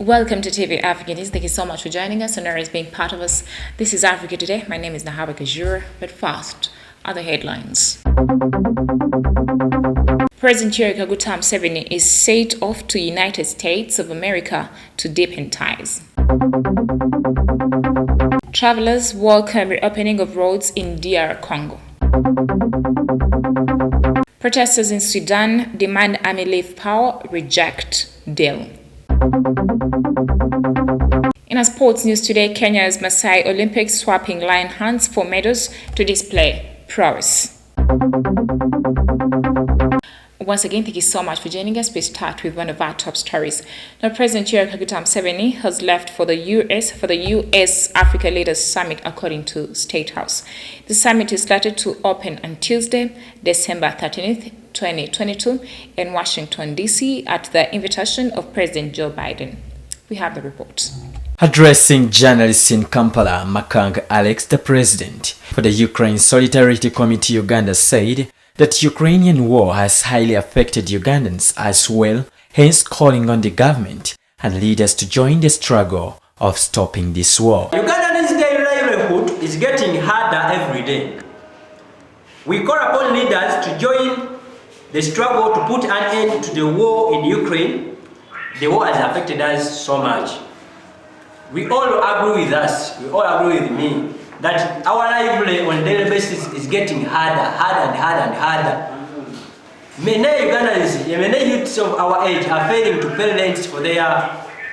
Welcome to TV Africa News. Thank you so much for joining us and always being part of us. This is Africa Today. My name is Nahaba Kajura, but first, other headlines. President Gauteng 70 is set off to United States of America to deepen ties. Travelers welcome reopening of roads in DR Congo. Protesters in Sudan demand army leave power, reject deal. In our sports news today, Kenya's Maasai Olympics swapping lion hands for medals to display prowess. Once again, thank you so much for joining us. We start with one of our top stories. Now, President Gauteng 70 has left for the U.S. Africa Leaders Summit, according to State House. The summit is slated to open on Tuesday, December 13th, 2022, in Washington, D.C., at the invitation of President Joe Biden. We have the report. Addressing journalists in Kampala, Makanga Alex, the president for the Ukraine Solidarity Committee Uganda, said that Ukrainian war has highly affected Ugandans as well, hence calling on the government and leaders to join the struggle of stopping this war. Ugandan's daily livelihood is getting harder every day. We call upon leaders to join the struggle to put an end to the war in Ukraine. The war has affected us so much. We all agree with us, we all agree with me, that our livelihood on a daily basis is getting harder and harder. Many Ugandans, many youths of our age are failing to pay rents for their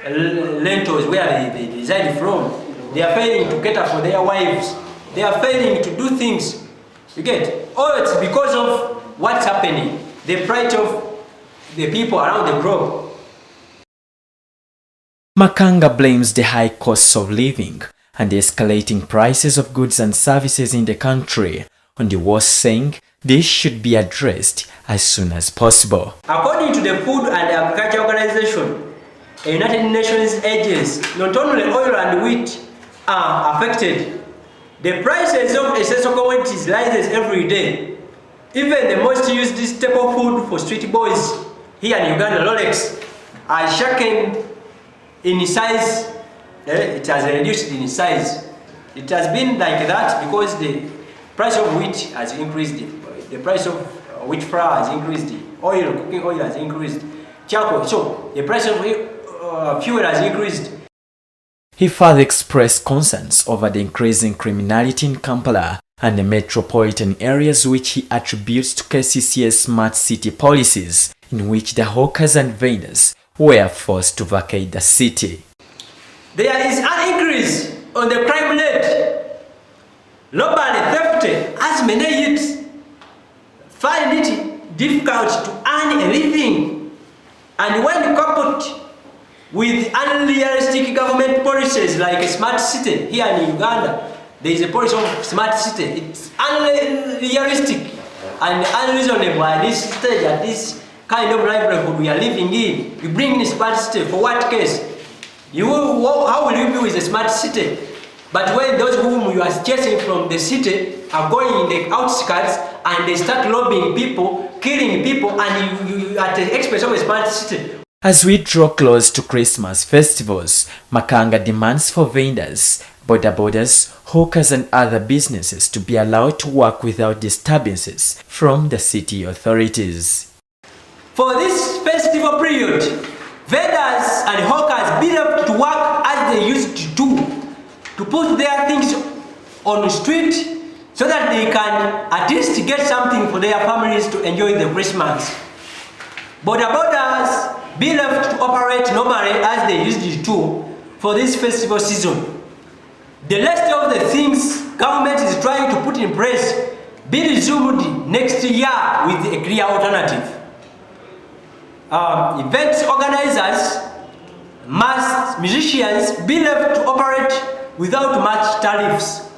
rentals where they reside from. They are failing to cater for their wives. They are failing to do things. You get? All it's because of what's happening, the plight of the people around the globe. Makanga blames the high costs of living and the escalating prices of goods and services in the country on the war, saying this should be addressed as soon as possible. According to the Food and Agriculture Organization, a United Nations agency, not only oil and wheat are affected. The prices of essential commodities rises every day. Even the most used staple food for street boys here in Uganda, Rolex, are shaken in size. It has reduced in size. It has been like that because the price of wheat has increased, the price of wheat flour has increased, oil, cooking oil has increased, charcoal, so the price of fuel has increased. He further expressed concerns over the increasing criminality in Kampala and the metropolitan areas, which he attributes to KCC's smart city policies, in which the hawkers and vendors were forced to vacate the city. There is an increase on the crime rate. Robbery, theft, as many youths find it difficult to earn a living. And when coupled with unrealistic government policies like a smart city here in Uganda, there is a policy of smart city. It's unrealistic and unreasonable at this stage, at this kind of livelihood we are living in. You bring in a smart city for what case? How will you be with a smart city? But when those whom you are chasing from the city are going in the outskirts and they start robbing people, killing people, and you at the expense of a smart city. As we draw close to Christmas festivals, Makanga demands for vendors, borders, hawkers and other businesses to be allowed to work without disturbances from the city authorities. For this festival period, vendors and hawkers be able to work as they used to do, to put their things on the street so that they can at least get something for their families to enjoy the Christmas. Borders be left to operate normally as they used to for this festival season. The rest of the things government is trying to put in place be resumed next year with a clear alternative. Event organizers, musicians be left to operate without much tariffs.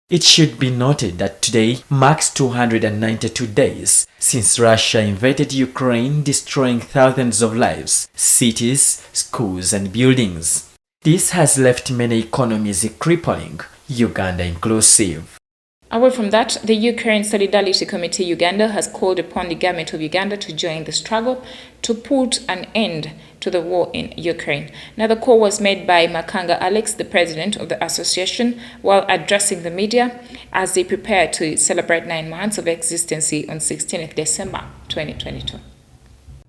It should be noted that today marks 292 days since Russia invaded Ukraine, destroying thousands of lives, cities, schools and buildings. This has left many economies crippling, Uganda inclusive. Away from that, the Ukraine Solidarity Committee Uganda has called upon the government of Uganda to join the struggle to put an end to the war in Ukraine. Now, the call was made by Makanga Alex, the president of the association, while addressing the media as they prepare to celebrate 9 months of existence on 16th December 2022.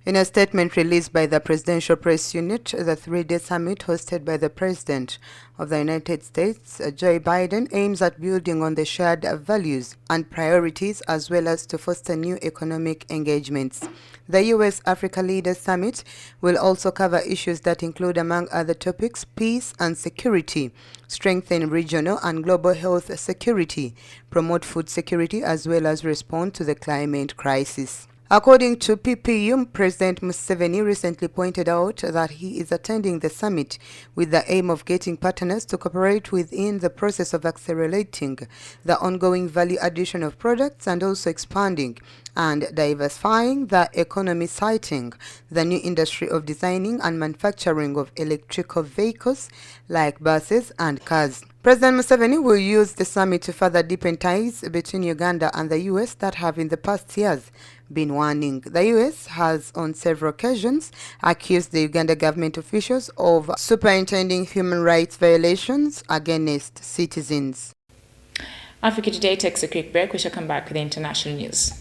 In a statement released by the Presidential Press Unit, the three-day summit hosted by the President of the United States, Joe Biden, aims at building on the shared values and priorities as well as to foster new economic engagements. The U.S.-Africa Leaders Summit will also cover issues that include, among other topics, peace and security, strengthen regional and global health security, promote food security, as well as respond to the climate crisis. According to PPU, President Museveni recently pointed out that he is attending the summit with the aim of getting partners to cooperate within the process of accelerating the ongoing value addition of products and also expanding and diversifying the economy, citing the new industry of designing and manufacturing of electrical vehicles like buses and cars. President Museveni will use the summit to further deepen ties between Uganda and the U.S. that have in the past years been waning. The U.S. has on several occasions accused the Uganda government officials of superintending human rights violations against citizens. Africa Today takes a quick break. We shall come back with the international news.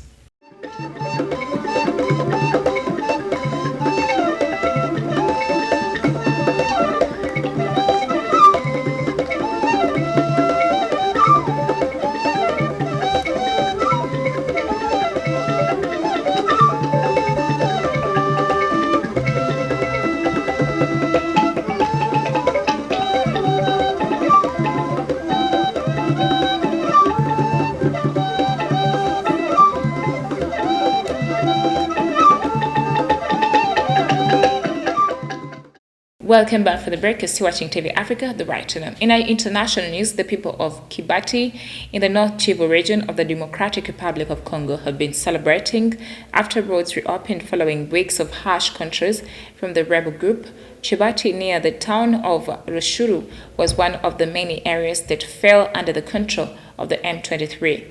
Welcome back for the break. You're still watching TV Africa, the right to know. In our international news, the people of Kibati in the North Kivu region of the Democratic Republic of Congo have been celebrating after roads reopened following weeks of harsh controls from the rebel group. Kibati near the town of Rushuru was one of the many areas that fell under the control of the M23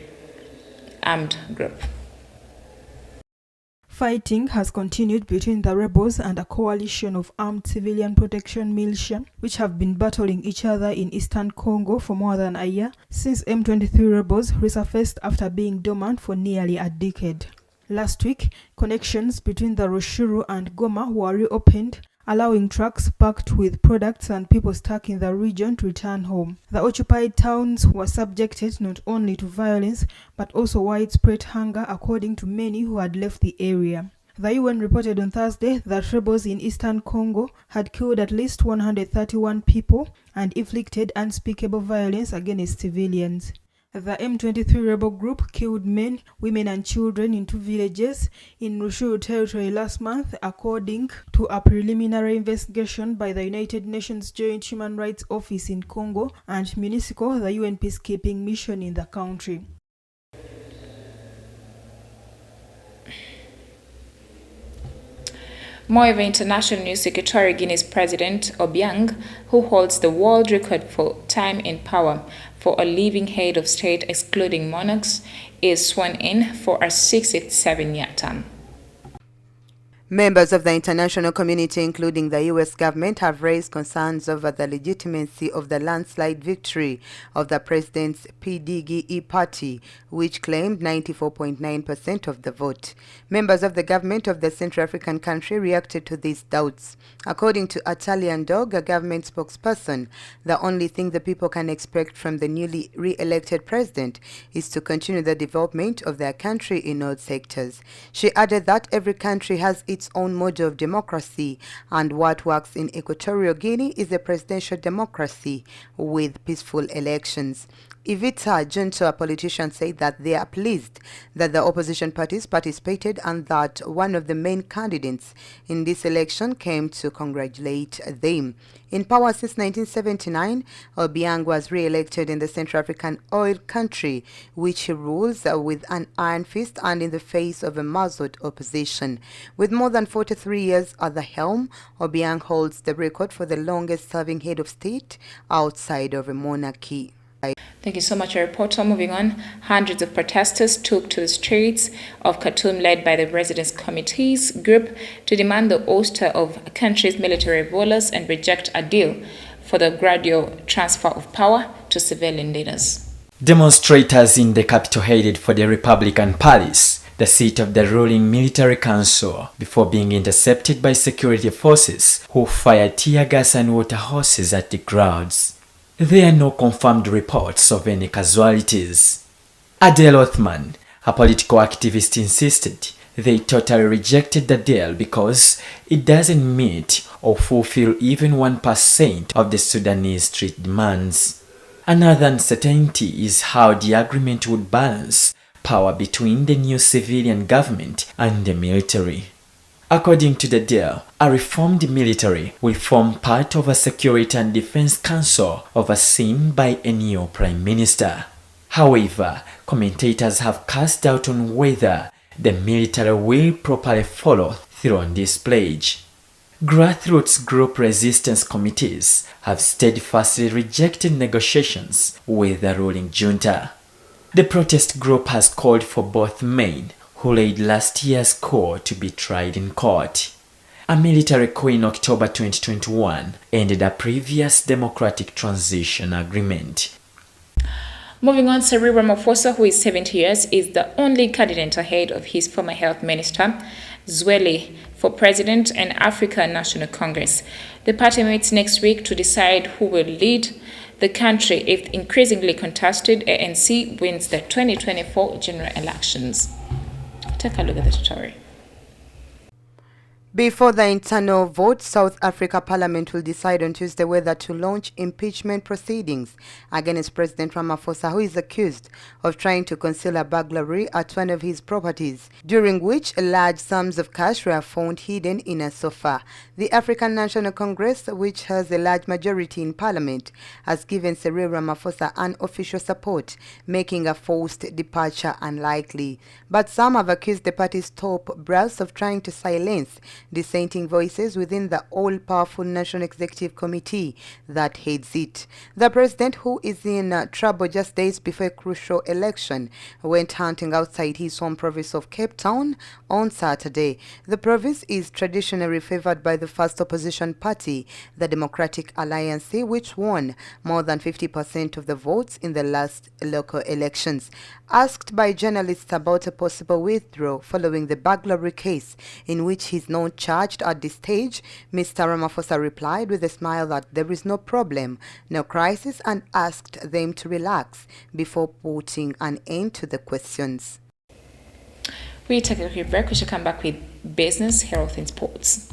armed group. Fighting has continued between the rebels and a coalition of armed civilian protection militia, which have been battling each other in eastern Congo for more than a year, since M23 rebels resurfaced after being dormant for nearly a decade. Last week, connections between the Rushuru and Goma were reopened, allowing trucks packed with products and people stuck in the region to return home. The occupied towns were subjected not only to violence but also widespread hunger, according to many who had left the area. The UN reported on Thursday that rebels in eastern Congo had killed at least 131 people and inflicted unspeakable violence against civilians. The M23 rebel group killed men, women and children in 2 villages in Rushuru territory last month, according to a preliminary investigation by the United Nations Joint Human Rights Office in Congo and MINUSCO, the UN peacekeeping mission in the country. More of international news, Equatorial Guinea's President Obiang, who holds the world record for time in power for a living head of state, excluding monarchs, is sworn in for a 67-year term. Members of the international community, including the U.S. government, have raised concerns over the legitimacy of the landslide victory of the president's PDGE party, which claimed 94.9% of the vote. Members of the government of the Central African country reacted to these doubts. According to Italian Dog, a government spokesperson, the only thing the people can expect from the newly re-elected president is to continue the development of their country in all sectors. She added that every country has its own model of democracy, and what works in Equatorial Guinea is a presidential democracy with peaceful elections. Ivita Junto, a politician, said that they are pleased that the opposition parties participated and that one of the main candidates in this election came to congratulate them. In power since 1979, Obiang was re-elected in the Central African oil country, which he rules with an iron fist and in the face of a muzzled opposition. With more than 43 years at the helm, Obiang holds the record for the longest-serving head of state outside of a monarchy. Thank you so much, your reporter. Moving on, hundreds of protesters took to the streets of Khartoum, led by the Residence Committee's group, to demand the ouster of the country's military rulers and reject a deal for the gradual transfer of power to civilian leaders. Demonstrators in the capital headed for the Republican Palace, the seat of the ruling military council, before being intercepted by security forces who fired tear gas and water hoses at the crowds. There are no confirmed reports of any casualties. Adel Othman, a political activist, insisted they totally rejected the deal because it doesn't meet or fulfill even 1% of the Sudanese street demands. Another uncertainty is how the agreement would balance power between the new civilian government and the military. According to the deal, a reformed military will form part of a Security and Defense Council overseen by a new prime minister. However, commentators have cast doubt on whether the military will properly follow through on this pledge. Grassroots group resistance committees have steadfastly rejected negotiations with the ruling junta. The protest group has called for both men who led last year's coup to be tried in court. A military coup in October 2021 ended a previous democratic transition agreement. Moving on, Cyril Ramaphosa, who is 70 years, is the only candidate ahead of his former health minister, Zweli, for president and African National Congress. The party meets next week to decide who will lead the country if the increasingly contested ANC wins the 2024 general elections. Take a look at the tutorial. Before the internal vote, South Africa Parliament will decide on Tuesday whether to launch impeachment proceedings against President Ramaphosa, who is accused of trying to conceal a burglary at one of his properties, during which large sums of cash were found hidden in a sofa. The African National Congress, which has a large majority in Parliament, has given Cyril Ramaphosa unofficial support, making a forced departure unlikely. But some have accused the party's top brass of trying to silence dissenting voices within the all-powerful National Executive Committee that heads it. The president, who is in trouble just days before a crucial election, went hunting outside his home province of Cape Town on Saturday. The province is traditionally favored by the first opposition party, the Democratic Alliance, which won more than 50% of the votes in the last local elections. Asked by journalists about a possible withdrawal following the burglary case in which he is not charged at this stage, Mr. Ramaphosa replied with a smile that there is no problem, no crisis, and asked them to relax before putting an end to the questions. We take a quick break. We should come back with business, health, and sports.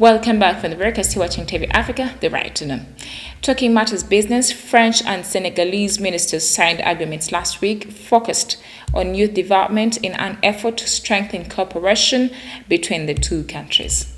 Welcome back from the break. Still watching TV Africa, the right to know. Talking matters business, French and Senegalese ministers signed agreements last week focused on youth development in an effort to strengthen cooperation between the two countries.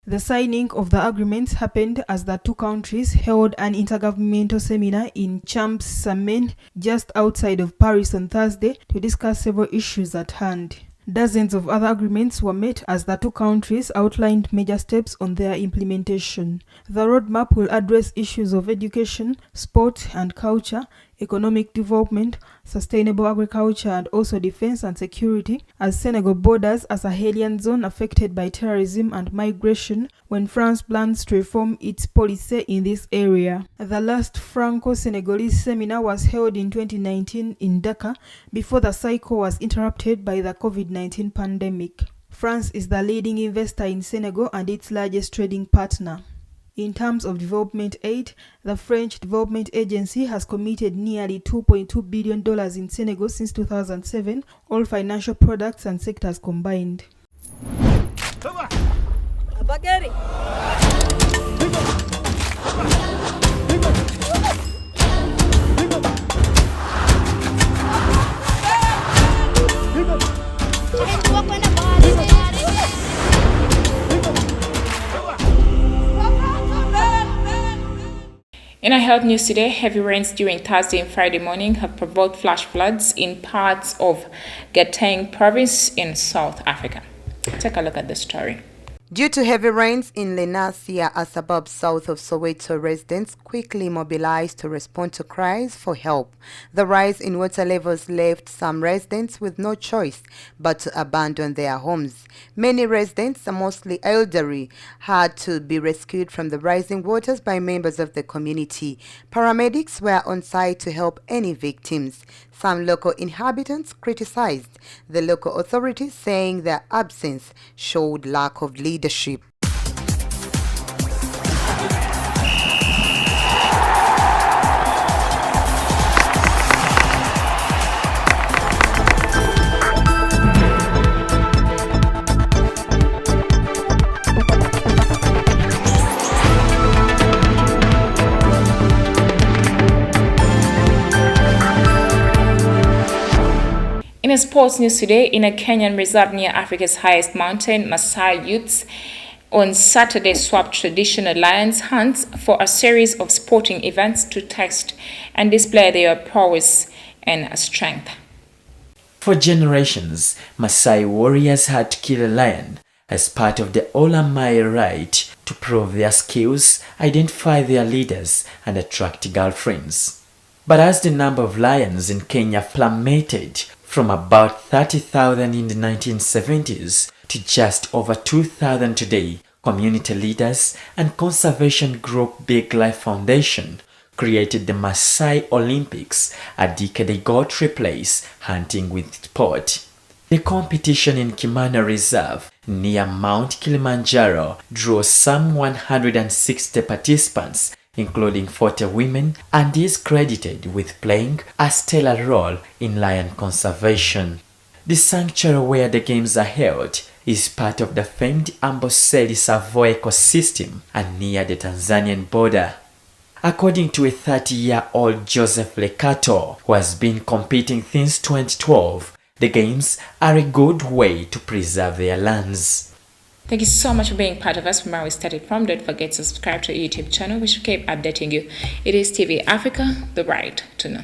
The signing of the agreements happened as the two countries held an intergovernmental seminar in Champs-Élysées just outside of Paris on Thursday to discuss several issues at hand. Dozens of other agreements were met as the two countries outlined major steps on their implementation. The roadmap will address issues of education, sport, and culture, economic development, sustainable agriculture, and also defense and security, as Senegal borders a Sahelian zone affected by terrorism and migration when France plans to reform its policy in this area. The last Franco-Senegalese seminar was held in 2019 in Dakar before the cycle was interrupted by the COVID-19 pandemic. France is the leading investor in Senegal and its largest trading partner. In terms of development aid, the French Development Agency has committed nearly $2.2 billion in Senegal since 2007, all financial products and sectors combined. In our health news today, heavy rains during Thursday and Friday morning have provoked flash floods in parts of Gauteng province in South Africa. Take a look at the story. Due to heavy rains in Lenasia, a suburb south of Soweto, residents quickly mobilized to respond to cries for help. The rise in water levels left some residents with no choice but to abandon their homes. Many residents, mostly elderly, had to be rescued from the rising waters by members of the community. Paramedics were on site to help any victims. Some local inhabitants criticized the local authorities, saying their absence showed lack of leadership. In a sports news today, in a Kenyan reserve near Africa's highest mountain, Maasai youths on Saturday swapped traditional lions hunts for a series of sporting events to test and display their prowess and strength. For generations, Maasai warriors had to kill a lion as part of the Olamai rite to prove their skills, identify their leaders, and attract girlfriends. But as the number of lions in Kenya plummeted from about 30,000 in the 1970s to just over 2,000 today, community leaders and conservation group Big Life Foundation created the Maasai Olympics a decade ago to replace hunting with sport. The competition in Kimana Reserve near Mount Kilimanjaro drew some 160 participants, including 40 women, and is credited with playing a stellar role in lion conservation. The sanctuary where the games are held is part of the famed Amboseli Savoy ecosystem and near the Tanzanian border. According to a 30-year-old Joseph Lekato, who has been competing since 2012, the games are a good way to preserve their lands. Thank you so much for being part of us from where we started from. Don't forget to subscribe to our YouTube channel. We should keep updating you. It is TV Africa, the right to know.